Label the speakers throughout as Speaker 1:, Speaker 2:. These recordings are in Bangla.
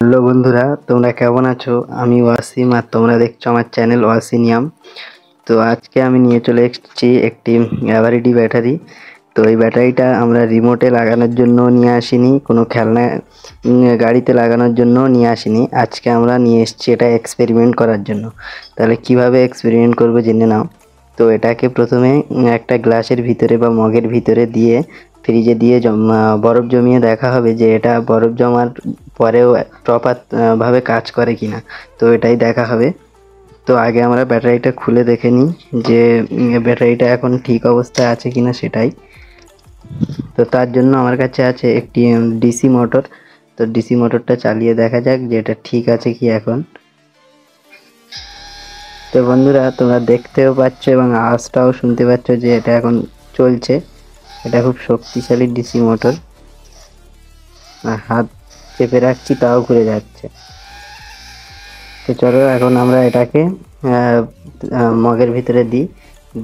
Speaker 1: হ্যালো বন্ধুরা, তোমরা কেমন আছো? আমি ওয়াসিম আর তোমরা দেখছো আমার চ্যানেল ওয়াসিনিয়াম। তো আজকে আমি নিয়ে চলে এসেছি একটি এভারেডি ব্যাটারি। তো এই ব্যাটারিটা আমরা রিমোটে লাগানোর জন্য নিয়ে আসিনি, কোনো খেলনা গাড়িতে লাগানোর জন্য নিয়ে আসিনি। আজকে আমরা নিয়ে এসেছি এটা এক্সপেরিমেন্ট করার জন্য। তাহলে কিভাবে এক্সপেরিমেন্ট করবো জেনে নাও। তো এটাকে প্রথমে একটা গ্লাসের ভিতরে বা মগের ভিতরে দিয়ে ফ্রিজে দিয়ে বরফ জমিয়ে দেখা হবে যে এটা বরফ জমার পরেও প্রপার ভাবে কাজ করে কিনা। তো এটাই দেখা হবে। তো আগে আমরা ব্যাটারিটা খুলে দেখে নিই যে ব্যাটারিটা এখন ঠিক অবস্থায় আছে কিনা সেটাই। তো তার জন্য আমার কাছে আছে একটি ডিসি মোটর। তো ডিসি মোটরটা চালিয়ে দেখা যাক যে এটা ঠিক আছে কি এখন। তো বন্ধুরা, তোমরা দেখতেও পাচ্ছ এবং আওয়াজটাও শুনতে পাচ্ছ যে এটা এখন চলছে। এটা খুব শক্তিশালী ডিসি মোটর। হাত চেপে রাখছি তাও ঘুরে যাচ্ছে। তো চলো এখন আমরা এটাকে মগের ভিতরে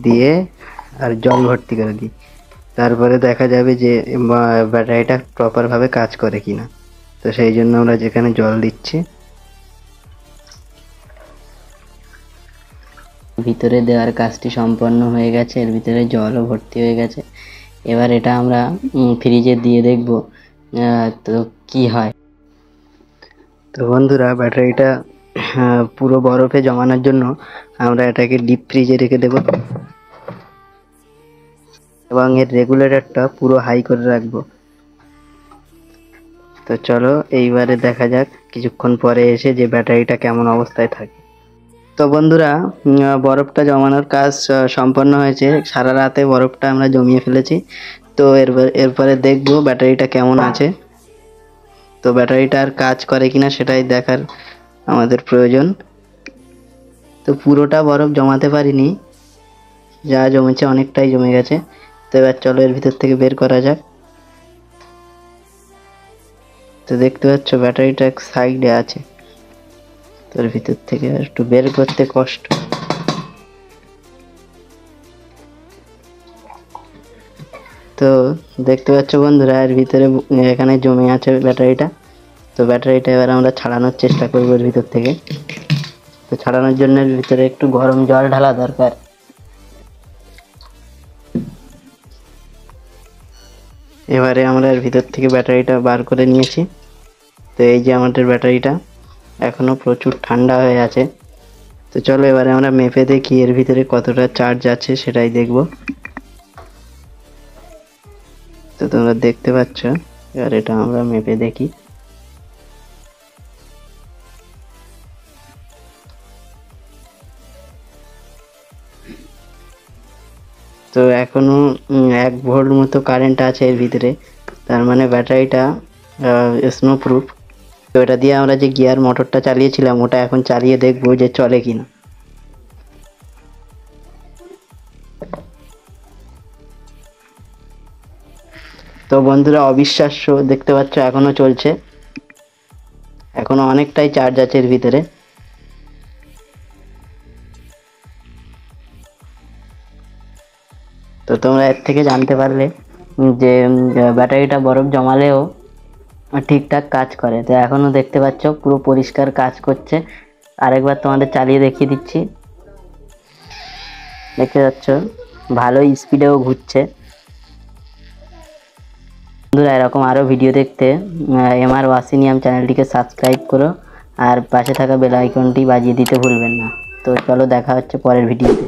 Speaker 1: দিয়ে আর জল ভর্তি করে দিই। তারপরে দেখা যাবে যে ব্যাটারিটা প্রপারভাবে কাজ করে কিনা। তো সেই জন্য আমরা যেখানে জল দিচ্ছি, ভিতরে দেওয়ার কাজটি সম্পন্ন হয়ে গেছে। এর ভিতরে জলও ভর্তি হয়ে গেছে। এবার এটা আমরা ফ্রিজে দিয়ে দেখব তো কি হয়। তো বন্ধুরা, ব্যাটারিটা পুরো বরফে জমানোর জন্য আমরা এটাকে ডিপ ফ্রিজে রেখে দেব এবং এর রেগুলেটরটা পুরো হাই করে রাখবো। তো চলো এইবারে দেখা যাক কিছুক্ষণ পরে এসে যে ব্যাটারিটা কেমন অবস্থায় থাকে। তো বন্ধুরা, বরফটা জমানোর কাজ সম্পন্ন হয়েছে। সারা রাতে বরফটা আমরা জমিয়ে ফেলেছি। তো এরপরে দেখবো ব্যাটারিটা কেমন আছে। তো ব্যাটারিটা আর কাজ করে কিনা সেটাই দেখার আমাদের প্রয়োজন। তো পুরোটা বরফ জমাতে পারিনি, যা জমেছে অনেকটাই জমে গেছে। তো এবার চলো এর ভিতর থেকে বের করা যাক। তো দেখতে পাচ্ছ ব্যাটারিটা এক সাইডে আছে। তোর ভিতর থেকে একটু বের করতে কষ্ট। তো দেখতে পাচ্ছ বন্ধুরা, এর ভিতরে এখানে জমে আছে ব্যাটারিটা। তো ব্যাটারিটা এবার আমরা ছাড়ানোর চেষ্টা করবো এর ভিতর থেকে। তো ছাড়ানোর জন্য এর ভিতরে একটু গরম জল ঢালা দরকার। এবারে আমরা এর ভিতর থেকে ব্যাটারিটা বার করে নিয়েছি। তো এই যে আমাদের ব্যাটারিটা এখনো প্রচুর ঠান্ডা হয়ে আছে। তো চলো এবারে আমরা মেপে দেখি এর ভিতরে কতটা চার্জ আছে সেটাই দেখব। তো তোমরা দেখতে পাচ্ছ, এবার এটা আমরা মেপে দেখি। তো এখনো 1 ভোল্ট মতো কারেন্ট আছে এর ভিতরে। তার মানে ব্যাটারিটা স্নো প্রুফ। তো এটা দিয়ে আমরা যে গিয়ার মোটরটা চালিয়েছিলাম ওটা এখন চালিয়ে দেখবো যে চলে কিনা। তো বন্ধুরা, অবিশ্বাস্য, দেখতে পাচ্ছ এখনো চলছে। এখনো অনেকটাই চার্জ আছে এর ভিতরে। তো তোমরা এর থেকে জানতে পারলে যে ব্যাটারিটা বরফ জমালেও ঠিকঠাক কাজ করে। তো এখনো দেখতে পাচ্ছ পুরো পরিষ্কার কাজ করছে। আরেকবার তোমাদের চালিয়ে দেখিয়ে দিচ্ছি। দেখতে পাচ্ছ ভালোই স্পিডেও ঘুরছে। বন্ধুরা, এরকম আরও ভিডিও দেখতে এমআর ওয়াসিনিয়াম চ্যানেলটিকে সাবস্ক্রাইব করো আর পাশে থাকা বেল আইকনটি বাজিয়ে দিতে ভুলবেন না। তো চলো দেখা হচ্ছে পরের ভিডিওতে।